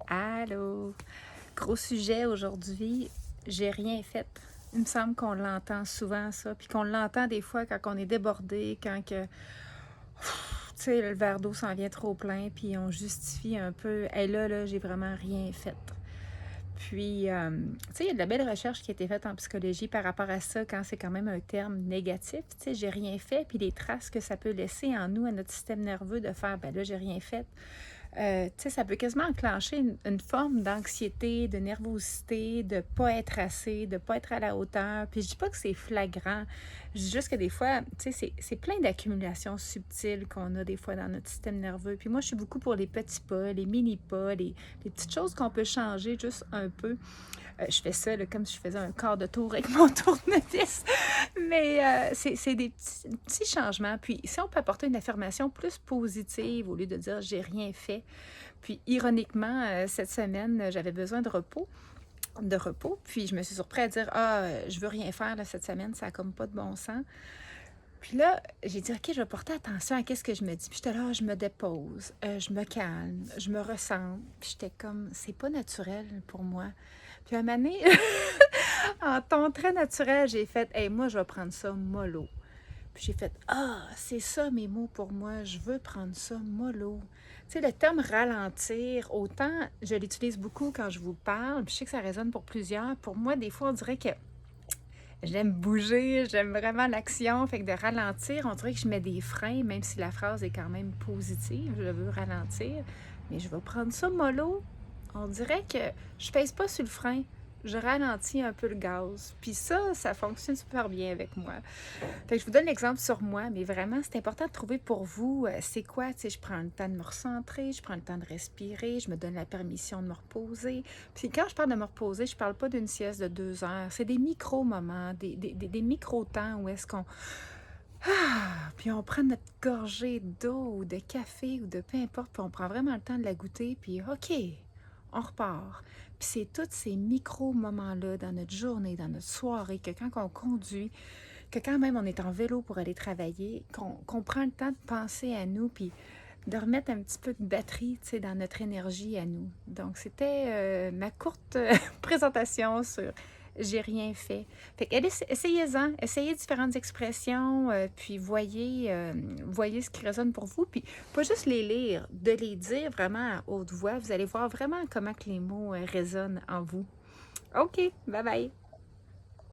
Allô! Gros sujet aujourd'hui, j'ai rien fait. Il me semble qu'on l'entend souvent, ça, puis qu'on l'entend des fois quand on est débordé, quand que, tu sais, le verre d'eau s'en vient trop plein, puis on justifie un peu. Et là, j'ai vraiment rien fait. Puis, tu sais, il y a de la belle recherche qui a été faite en psychologie par rapport à ça, quand c'est quand même un terme négatif. Tu sais, j'ai rien fait, puis les traces que ça peut laisser en nous, à notre système nerveux, de faire, ben là, j'ai rien fait. Tu sais, ça peut quasiment enclencher une forme d'anxiété, de nervosité, de ne pas être assez, de ne pas être à la hauteur. Puis je dis pas que c'est flagrant, je dis juste que des fois, tu sais, c'est plein d'accumulations subtiles qu'on a des fois dans notre système nerveux. Puis moi, je suis beaucoup pour les petits pas, les mini-pas, les petites choses qu'on peut changer juste un peu. Je fais ça là, comme si je faisais un quart de tour avec mon tournevis. Mais c'est des petits changements. Puis si on peut apporter une affirmation plus positive au lieu de dire j'ai rien fait. Puis ironiquement, cette semaine, j'avais besoin de repos. Puis je me suis surpris à dire je veux rien faire là, cette semaine, ça n'a comme pas de bon sens. Puis là, j'ai dit, OK, je vais porter attention à qu'est-ce que je me dis. Puis j'étais là, je me dépose, je me calme, je me ressens. Puis j'étais comme, c'est pas naturel pour moi. Puis à un moment donné, en ton très naturel, j'ai fait, hey, moi, je vais prendre ça mollo. Puis j'ai fait, c'est ça mes mots pour moi, je veux prendre ça mollo. Tu sais, le terme ralentir, autant je l'utilise beaucoup quand je vous parle, puis je sais que ça résonne pour plusieurs. Pour moi, des fois, on dirait que j'aime bouger, j'aime vraiment l'action, fait que de ralentir, on dirait que je mets des freins, même si la phrase est quand même positive, je veux ralentir, mais je vais prendre ça mollo. On dirait que je pèse pas sur le frein, je ralentis un peu le gaz. Puis ça fonctionne super bien avec moi. Fait que je vous donne l'exemple sur moi, mais vraiment, c'est important de trouver pour vous, c'est quoi, tu sais, je prends le temps de me recentrer, je prends le temps de respirer, je me donne la permission de me reposer. Puis quand je parle de me reposer, je parle pas d'une sieste de 2 heures, c'est des micro-moments, des micro-temps où est-ce qu'on... puis on prend notre gorgée d'eau ou de café ou de peu importe, puis on prend vraiment le temps de la goûter, puis OK, on repart. Puis c'est tous ces micro-moments-là dans notre journée, dans notre soirée, que quand on conduit, que quand même on est en vélo pour aller travailler, qu'on prend le temps de penser à nous, puis de remettre un petit peu de batterie, tu sais, dans notre énergie à nous. Donc, c'était ma courte présentation sur j'ai rien fait. Fait que essayez-en, essayez différentes expressions, puis voyez ce qui résonne pour vous. Puis pas juste les lire, de les dire vraiment à haute voix. Vous allez voir vraiment comment que les mots résonnent en vous. OK, bye bye!